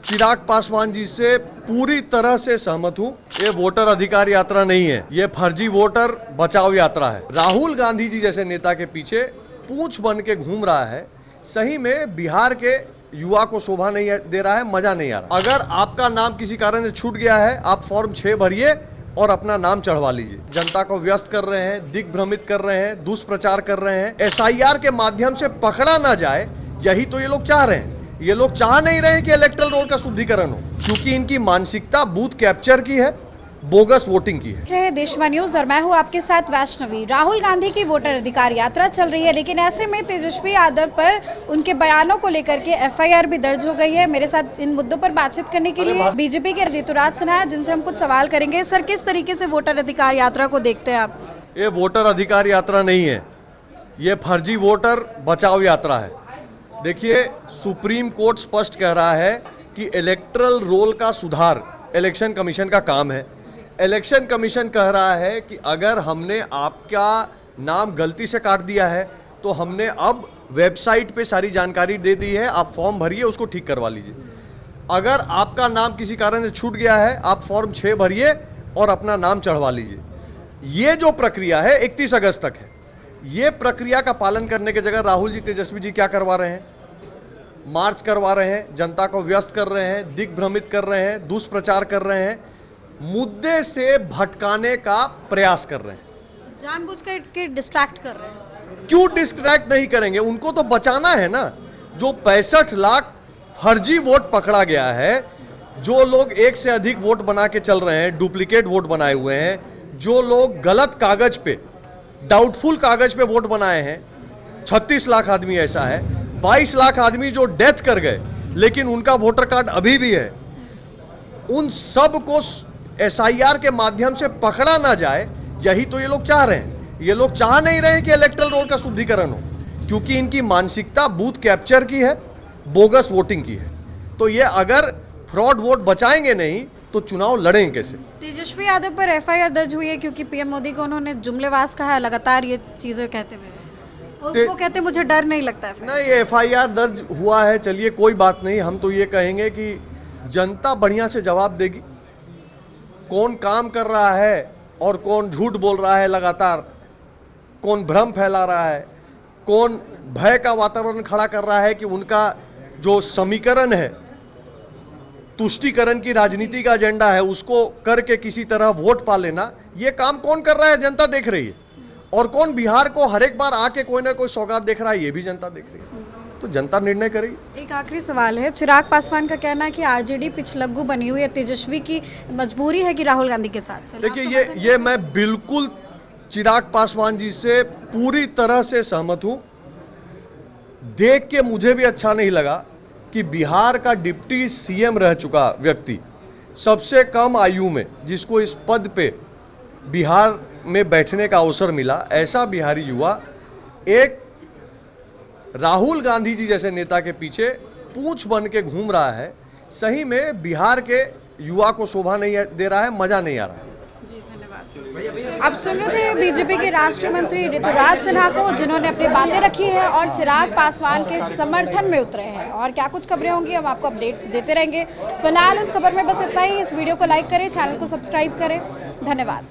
चिराग पासवान जी से पूरी तरह से सहमत हूँ। ये वोटर अधिकार यात्रा नहीं है, ये फर्जी वोटर बचाओ यात्रा है। राहुल गांधी जी जैसे नेता के पीछे पूंछ बन के घूम रहा है। सही में बिहार के युवा को शोभा नहीं दे रहा है, मजा नहीं आ रहा। अगर आपका नाम किसी कारण से छूट गया है, आप फॉर्म 6 भरिए और अपना नाम चढ़वा लीजिए। जनता को व्यस्त कर रहे हैं, दिग्भ्रमित कर रहे हैं, दुष्प्रचार कर रहे हैं। SIR के माध्यम से पकड़ा ना जाए, यही तो ये लोग चाह रहे हैं। ये लोग चाह नहीं रहे कि इलेक्टोरल रोल का शुद्धिकरण हो, क्योंकि इनकी मानसिकता बूथ कैप्चर की है, बोगस वोटिंग की है। देशवा न्यूज और मैं हूँ आपके साथ वैष्णवी। राहुल गांधी की वोटर अधिकार यात्रा चल रही है, लेकिन ऐसे में तेजस्वी यादव पर उनके बयानों को लेकर के FIR भी दर्ज हो गई है। मेरे साथ इन मुद्दों पर बातचीत करने के लिए बीजेपी के ऋतुराज सिन्हा, जिनसे हम कुछ सवाल करेंगे। सर, किस तरीके से वोटर अधिकार यात्रा को देखते हैं आप? ये वोटर अधिकार यात्रा नहीं है, ये फर्जी वोटर बचाओ यात्रा है। देखिए, सुप्रीम कोर्ट स्पष्ट कह रहा है कि इलेक्टोरल रोल का सुधार इलेक्शन कमीशन का काम है। इलेक्शन कमीशन कह रहा है कि अगर हमने आपका नाम गलती से काट दिया है तो हमने अब वेबसाइट पे सारी जानकारी दे दी है, आप फॉर्म भरिए, उसको ठीक करवा लीजिए। अगर आपका नाम किसी कारण से छूट गया है, आप फॉर्म 6 भरिए और अपना नाम चढ़वा लीजिए। ये जो प्रक्रिया है 31 अगस्त तक है। ये प्रक्रिया का पालन करने की जगह राहुल जी, तेजस्वी जी क्या करवा रहे हैं? मार्च करवा रहे हैं, जनता को व्यस्त कर रहे हैं, दिग्भ्रमित कर रहे हैं, दुष्प्रचार कर रहे हैं, मुद्दे से भटकाने का प्रयास कर रहे हैं। जानबूझ के डिस्ट्रैक्ट कर रहे हैं। क्यों डिस्ट्रैक्ट नहीं करेंगे? उनको तो बचाना है ना। जो 65 लाख फर्जी वोट पकड़ा गया है, जो लोग एक से अधिक वोट बना के चल रहे हैं, डुप्लीकेट वोट बनाए हुए हैं, जो लोग गलत कागज पे, डाउटफुल कागज पे वोट बनाए हैं, 36 लाख आदमी ऐसा है। 22 लाख आदमी जो डेथ कर गए लेकिन उनका वोटर कार्ड अभी भी है। उन सब को SIR के माध्यम से पकड़ा ना जाए, यही तो ये लोग चाह रहे हैं। ये लोग चाह नहीं रहे कि इलेक्टोरल रोल का शुद्धिकरण हो, क्योंकि इनकी मानसिकता बूथ कैप्चर की है, बोगस वोटिंग की है। तो ये अगर फ्रॉड वोट बचाएंगे नहीं तो चुनाव लड़ेंगे कैसे? तेजस्वी यादव पर FIR दर्ज हुई है क्योंकि PM मोदी को उन्होंने जुमलेबाज कहा है लगातार ये चीजें कहते हुए। वो कहते मुझे डर नहीं लगता है। नहीं, FIR दर्ज हुआ है, चलिए कोई बात नहीं। हम तो ये कहेंगे कि जनता बढ़िया से जवाब देगी, कौन काम कर रहा है और कौन झूठ बोल रहा है लगातार, कौन भ्रम फैला रहा है, कौन भय का वातावरण खड़ा कर रहा है कि उनका जो समीकरण है, तुष्टीकरण की राजनीति का एजेंडा है, उसको करके किसी तरह वोट पा लेना, ये काम कौन कर रहा है जनता देख रही है। और कौन बिहार को हर एक बार आके कोई ना कोई सौगात देख रहा है, ये भी जनता देख रही है। तो जनता निर्णय करेगी। एक आखिरी सवाल है। चिराग पासवान का कहना है कि RJD पिछलग्गू बनी हुई है, तेजस्वी की मजबूरी है कि राहुल गांधी के साथ। देखिए, ये मैं बिल्कुल चिराग पासवान जी से पूरी तरह से सहमत हूँ। देख के मुझे भी अच्छा नहीं लगा कि बिहार का डिप्टी CM रह चुका व्यक्ति, सबसे कम आयु में जिसको इस पद पे बिहार में बैठने का अवसर मिला, ऐसा बिहारी युवा एक राहुल गांधी जी जैसे नेता के पीछे पूंछ बन के घूम रहा है। सही में बिहार के युवा को शोभा नहीं दे रहा है, मजा नहीं आ रहा है। जी, धन्यवाद। आप सुन रहे थे बीजेपी के राष्ट्रीय मंत्री ऋतुराज सिन्हा को, जिन्होंने अपनी बातें रखी है और चिराग पासवान के समर्थन में उतरे हैं। और क्या कुछ खबरें होंगी, हम आपको अपडेट्स देते रहेंगे। फिलहाल इस खबर में बस इतना ही। इस वीडियो को लाइक करें, चैनल को सब्सक्राइब करें। धन्यवाद।